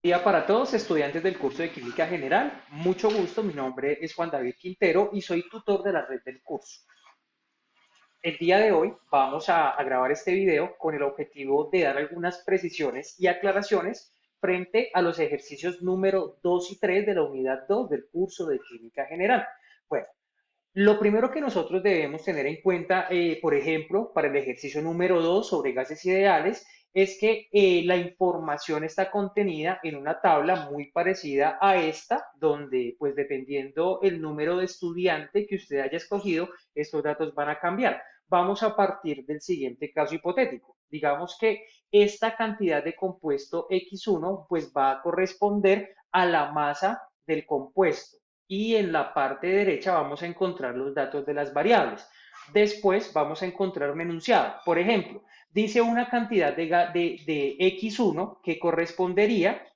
Día para todos, estudiantes del curso de Química General. Mucho gusto, mi nombre es Juan David Quintero y soy tutor de la red del curso. El día de hoy vamos a grabar este video con el objetivo de dar algunas precisiones y aclaraciones frente a los ejercicios número 2 y 3 de la unidad 2 del curso de Química General. Bueno, lo primero que nosotros debemos tener en cuenta, por ejemplo, para el ejercicio número 2 sobre gases ideales, es que la información está contenida en una tabla muy parecida a esta, donde, pues dependiendo el número de estudiante que usted haya escogido, estos datos van a cambiar. Vamos a partir del siguiente caso hipotético. Digamos que esta cantidad de compuesto X1 pues va a corresponder a la masa del compuesto y en la parte derecha vamos a encontrar los datos de las variables. Después vamos a encontrar un enunciado. Por ejemplo, dice una cantidad de X1 que correspondería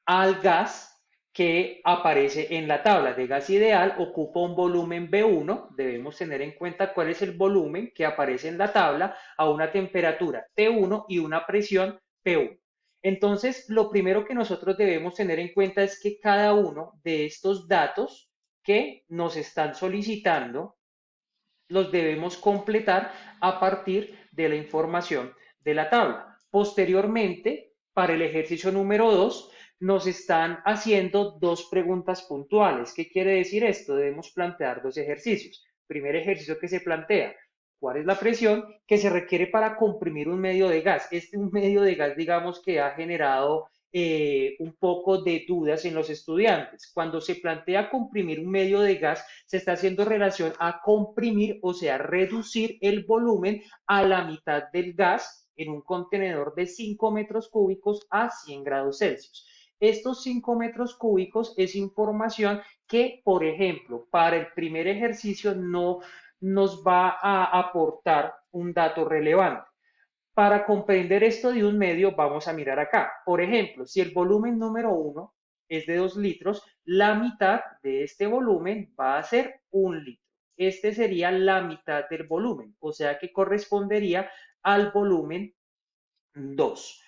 al gas que aparece en la tabla de gas ideal, ocupa un volumen B1, debemos tener en cuenta cuál es el volumen que aparece en la tabla a una temperatura T1 y una presión P1. Entonces, lo primero que nosotros debemos tener en cuenta es que cada uno de estos datos que nos están solicitando los debemos completar a partir de la información de la tabla. Posteriormente, para el ejercicio número 2, nos están haciendo dos preguntas puntuales. ¿Qué quiere decir esto? Debemos plantear dos ejercicios. Primer ejercicio que se plantea, ¿cuál es la presión que se requiere para comprimir un medio de gas? Un medio de gas, digamos, que ha generado un poco de dudas en los estudiantes. Cuando se plantea comprimir un medio de gas, se está haciendo relación a comprimir, o sea, reducir el volumen a la mitad del gas en un contenedor de 5 metros cúbicos a 100 grados Celsius. Estos 5 metros cúbicos es información que, por ejemplo, para el primer ejercicio no nos va a aportar un dato relevante. Para comprender esto de un medio, vamos a mirar acá. Por ejemplo, si el volumen número 1 es de 2 litros, la mitad de este volumen va a ser 1 litro. Este sería la mitad del volumen, o sea que correspondería al volumen 2.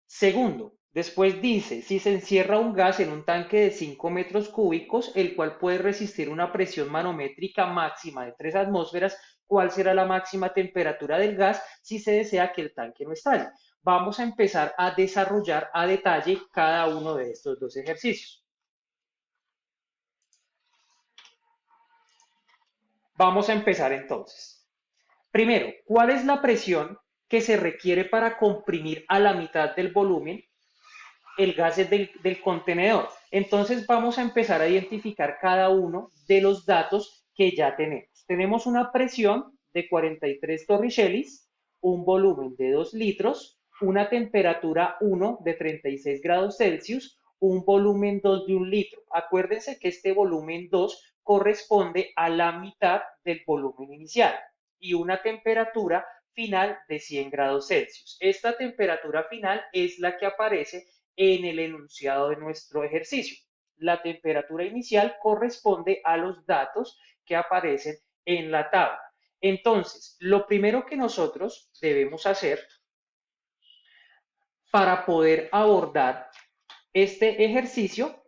Segundo, después dice, si se encierra un gas en un tanque de 5 metros cúbicos, el cual puede resistir una presión manométrica máxima de 3 atmósferas, ¿cuál será la máxima temperatura del gas si se desea que el tanque no estalle? Vamos a empezar a desarrollar a detalle cada uno de estos dos ejercicios. Vamos a empezar entonces. Primero, ¿cuál es la presión que se requiere para comprimir a la mitad del volumen el gas del contenedor? Entonces vamos a empezar a identificar cada uno de los datos que ya tenemos. Tenemos una presión de 43 torricellis, un volumen de 2 litros, una temperatura 1 de 36 grados Celsius, un volumen 2 de 1 litro. Acuérdense que este volumen 2 corresponde a la mitad del volumen inicial y una temperatura final de 100 grados Celsius. Esta temperatura final es la que aparece en el enunciado de nuestro ejercicio. La temperatura inicial corresponde a los datos que aparecen en la tabla. Entonces, lo primero que nosotros debemos hacer para poder abordar este ejercicio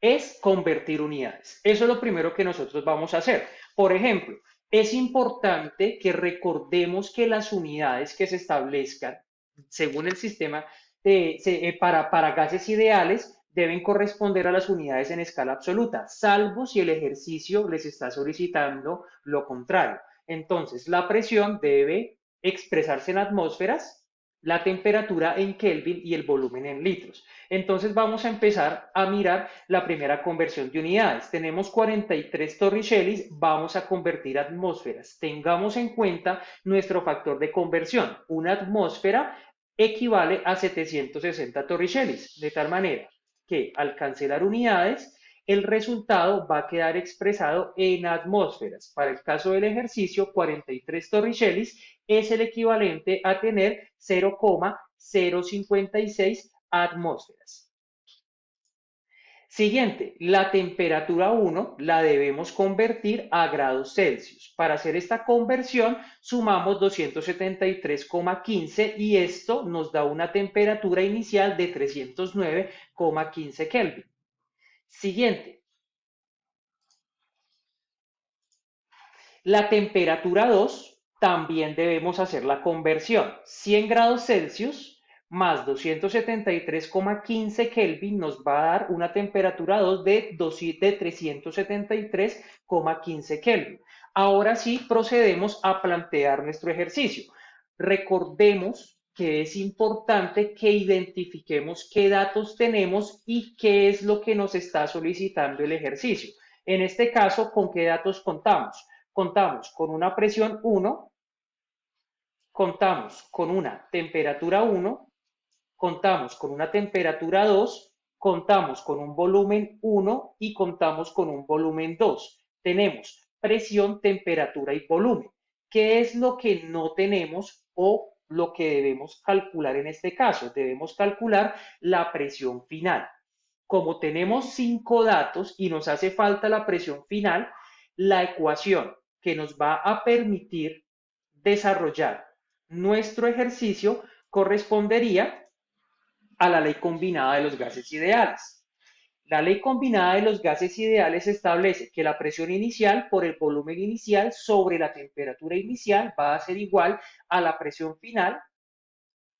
es convertir unidades. Eso es lo primero que nosotros vamos a hacer. Por ejemplo, es importante que recordemos que las unidades que se establezcan según el sistema para gases ideales deben corresponder a las unidades en escala absoluta, salvo si el ejercicio les está solicitando lo contrario. Entonces, la presión debe expresarse en atmósferas, la temperatura en Kelvin y el volumen en litros. Entonces vamos a empezar a mirar la primera conversión de unidades. Tenemos 43 torricellis, vamos a convertir a atmósferas. Tengamos en cuenta nuestro factor de conversión. Una atmósfera equivale a 760 torricellis, de tal manera que al cancelar unidades, el resultado va a quedar expresado en atmósferas. Para el caso del ejercicio, 43 torricellis es el equivalente a tener 0,056 atmósferas. Siguiente, la temperatura 1 la debemos convertir a grados Celsius. Para hacer esta conversión, sumamos 273,15 y esto nos da una temperatura inicial de 309,15 Kelvin. Siguiente, la temperatura 2 también debemos hacer la conversión. 100 grados Celsius más 273,15 Kelvin nos va a dar una temperatura 2 de 373,15 Kelvin. Ahora sí procedemos a plantear nuestro ejercicio. Recordemos que es importante que identifiquemos qué datos tenemos y qué es lo que nos está solicitando el ejercicio. En este caso, ¿con qué datos contamos? Contamos con una presión 1, contamos con una temperatura 1, contamos con una temperatura 2, contamos con un volumen 1 y contamos con un volumen 2. Tenemos presión, temperatura y volumen. ¿Qué es lo que no tenemos o lo que debemos calcular en este caso? Debemos calcular la presión final. Como tenemos 5 datos y nos hace falta la presión final, la ecuación que nos va a permitir desarrollar nuestro ejercicio correspondería a la ley combinada de los gases ideales. La ley combinada de los gases ideales establece que la presión inicial por el volumen inicial sobre la temperatura inicial va a ser igual a la presión final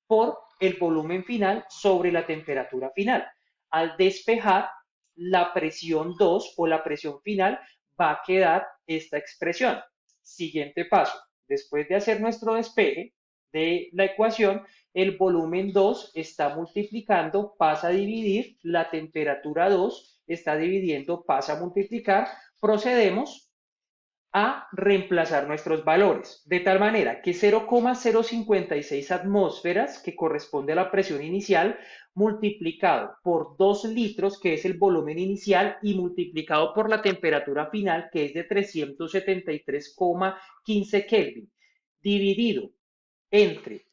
por el volumen final sobre la temperatura final. Al despejar la presión 2 o la presión final, va a quedar esta expresión. Siguiente paso. Después de hacer nuestro despeje de la ecuación, el volumen 2 está multiplicando, pasa a dividir, la temperatura 2 está dividiendo, pasa a multiplicar. Procedemos a reemplazar nuestros valores, de tal manera que 0,056 atmósferas, que corresponde a la presión inicial, multiplicado por 2 litros, que es el volumen inicial, y multiplicado por la temperatura final, que es de 373,15 Kelvin, dividido entre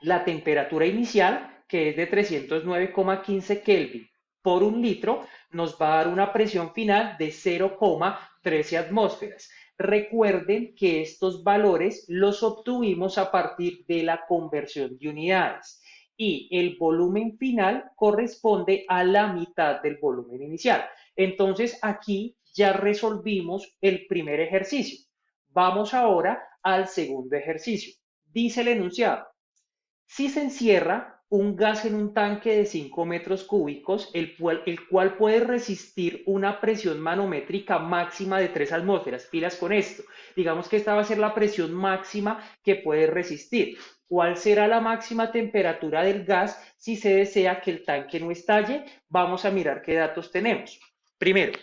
la temperatura inicial, que es de 309,15 Kelvin por un litro, nos va a dar una presión final de 0,13 atmósferas. Recuerden que estos valores los obtuvimos a partir de la conversión de unidades y el volumen final corresponde a la mitad del volumen inicial. Entonces aquí ya resolvimos el primer ejercicio. Vamos ahora al segundo ejercicio. Dice el enunciado: si se encierra un gas en un tanque de 5 metros cúbicos, el cual puede resistir una presión manométrica máxima de 3 atmósferas. Pilas con esto. Digamos que esta va a ser la presión máxima que puede resistir. ¿Cuál será la máxima temperatura del gas si se desea que el tanque no estalle? Vamos a mirar qué datos tenemos. Primero,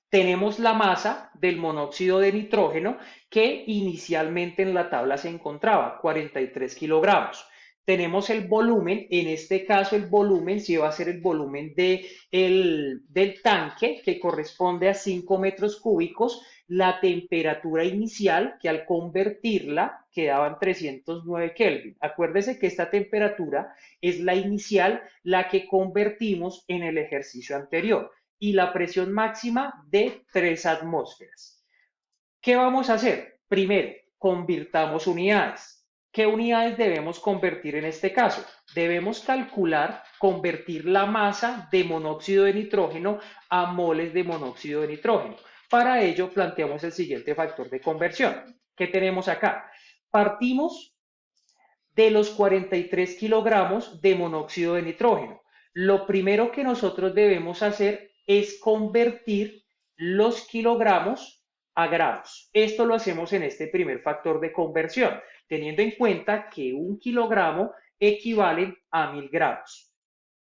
tenemos la masa del monóxido de nitrógeno que inicialmente en la tabla se encontraba, 43 kilogramos. Tenemos el volumen, en este caso el volumen sí va a ser el volumen del tanque, que corresponde a 5 metros cúbicos, la temperatura inicial, que al convertirla quedaban 309 Kelvin. Acuérdese que esta temperatura es la inicial, la que convertimos en el ejercicio anterior, y la presión máxima de 3 atmósferas. ¿Qué vamos a hacer? Primero, convirtamos unidades. ¿Qué unidades debemos convertir en este caso? Debemos calcular, convertir la masa de monóxido de nitrógeno a moles de monóxido de nitrógeno. Para ello, planteamos el siguiente factor de conversión. ¿Qué tenemos acá? Partimos de los 43 kilogramos de monóxido de nitrógeno. Lo primero que nosotros debemos hacer es convertir los kilogramos a gramos. Esto lo hacemos en este primer factor de conversión, teniendo en cuenta que un kilogramo equivale a 1000 gramos.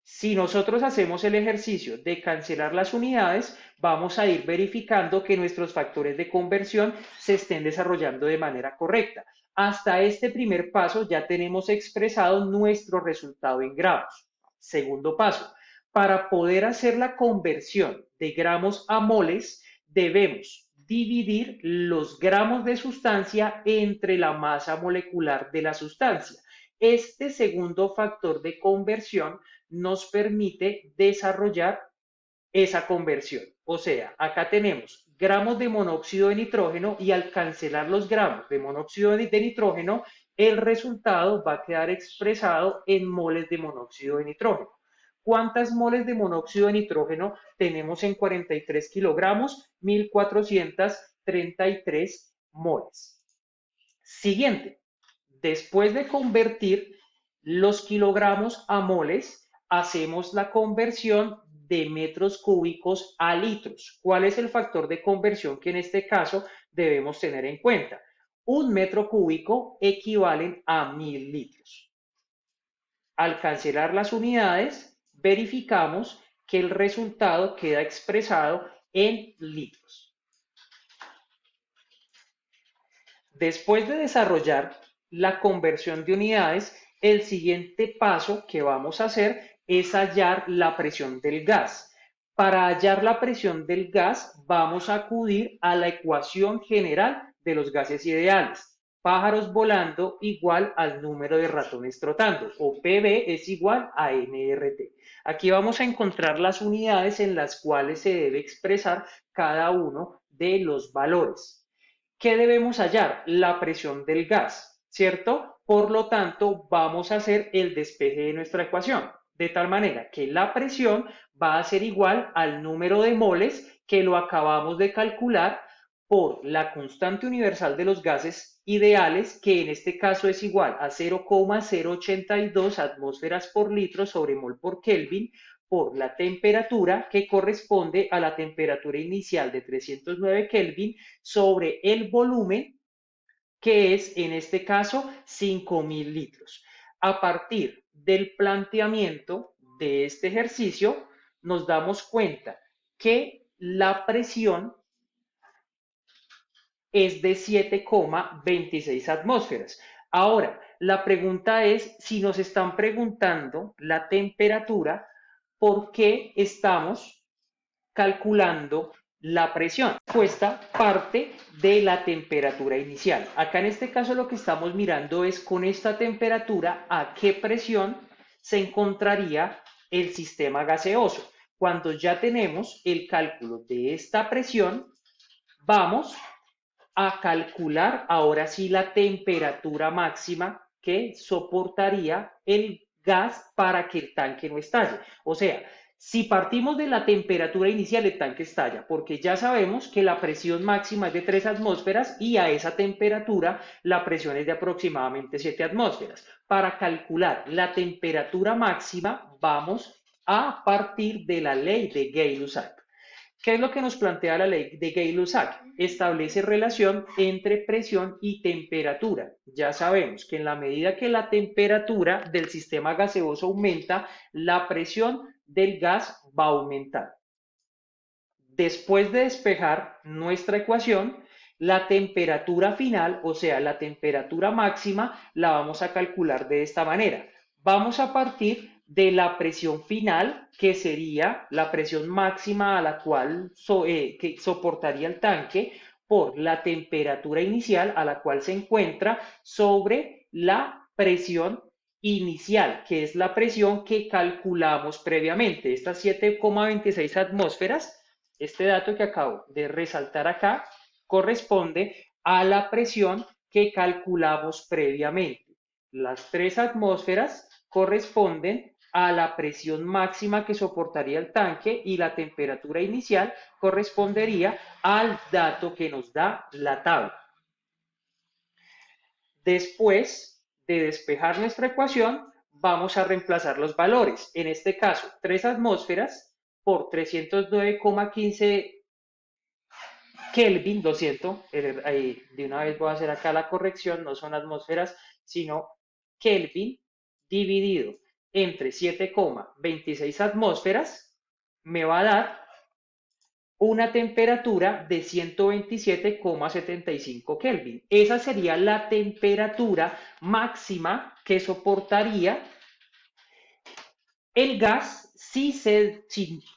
Si nosotros hacemos el ejercicio de cancelar las unidades, vamos a ir verificando que nuestros factores de conversión se estén desarrollando de manera correcta. Hasta este primer paso ya tenemos expresado nuestro resultado en gramos. Segundo paso, para poder hacer la conversión de gramos a moles, debemos dividir los gramos de sustancia entre la masa molecular de la sustancia. Este segundo factor de conversión nos permite desarrollar esa conversión. O sea, acá tenemos gramos de monóxido de nitrógeno y al cancelar los gramos de monóxido de nitrógeno, el resultado va a quedar expresado en moles de monóxido de nitrógeno. ¿Cuántas moles de monóxido de nitrógeno tenemos en 43 kilogramos? 1433 moles. Siguiente, después de convertir los kilogramos a moles, hacemos la conversión de metros cúbicos a litros. ¿Cuál es el factor de conversión que en este caso debemos tener en cuenta? Un metro cúbico equivale a 1000 litros. Al cancelar las unidades, verificamos que el resultado queda expresado en litros. Después de desarrollar la conversión de unidades, el siguiente paso que vamos a hacer es hallar la presión del gas. Para hallar la presión del gas, vamos a acudir a la ecuación general de los gases ideales. Pájaros volando igual al número de ratones trotando, o PV es igual a nRT. Aquí vamos a encontrar las unidades en las cuales se debe expresar cada uno de los valores. ¿Qué debemos hallar? La presión del gas, ¿cierto? Por lo tanto, vamos a hacer el despeje de nuestra ecuación, de tal manera que la presión va a ser igual al número de moles que lo acabamos de calcular por la constante universal de los gases ideales, que en este caso es igual a 0,082 atmósferas por litro sobre mol por Kelvin, por la temperatura que corresponde a la temperatura inicial de 309 Kelvin sobre el volumen, que es en este caso 5000 litros. A partir del planteamiento de este ejercicio, nos damos cuenta que la presión es de 7,26 atmósferas. Ahora, la pregunta es, si nos están preguntando la temperatura, ¿por qué estamos calculando la presión? La respuesta parte de la temperatura inicial. Acá en este caso lo que estamos mirando es con esta temperatura a qué presión se encontraría el sistema gaseoso. Cuando ya tenemos el cálculo de esta presión, vamos a calcular ahora sí la temperatura máxima que soportaría el gas para que el tanque no estalle. O sea, si partimos de la temperatura inicial, el tanque estalla, porque ya sabemos que la presión máxima es de 3 atmósferas y a esa temperatura la presión es de aproximadamente 7 atmósferas. Para calcular la temperatura máxima, vamos a partir de la ley de Gay-Lussac. ¿Qué es lo que nos plantea la ley de Gay-Lussac? Establece relación entre presión y temperatura. Ya sabemos que en la medida que la temperatura del sistema gaseoso aumenta, la presión del gas va a aumentar. Después de despejar nuestra ecuación, la temperatura final, o sea, la temperatura máxima, la vamos a calcular de esta manera. Vamos a partir de la presión final, que sería la presión máxima a la cual que soportaría el tanque, por la temperatura inicial a la cual se encuentra sobre la presión inicial, que es la presión que calculamos previamente. Estas 7,26 atmósferas, este dato que acabo de resaltar acá, corresponde a la presión que calculamos previamente. Las 3 atmósferas corresponden a la presión máxima que soportaría el tanque y la temperatura inicial correspondería al dato que nos da la tabla. Después de despejar nuestra ecuación, vamos a reemplazar los valores. En este caso, 3 atmósferas por 309,15 Kelvin, lo siento, de una vez voy a hacer acá la corrección, no son atmósferas, sino Kelvin dividido entre 7,26 atmósferas, me va a dar una temperatura de 127,75 Kelvin. Esa sería la temperatura máxima que soportaría el gas si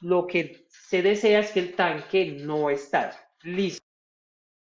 lo que se desea es que el tanque no estalle. Listo.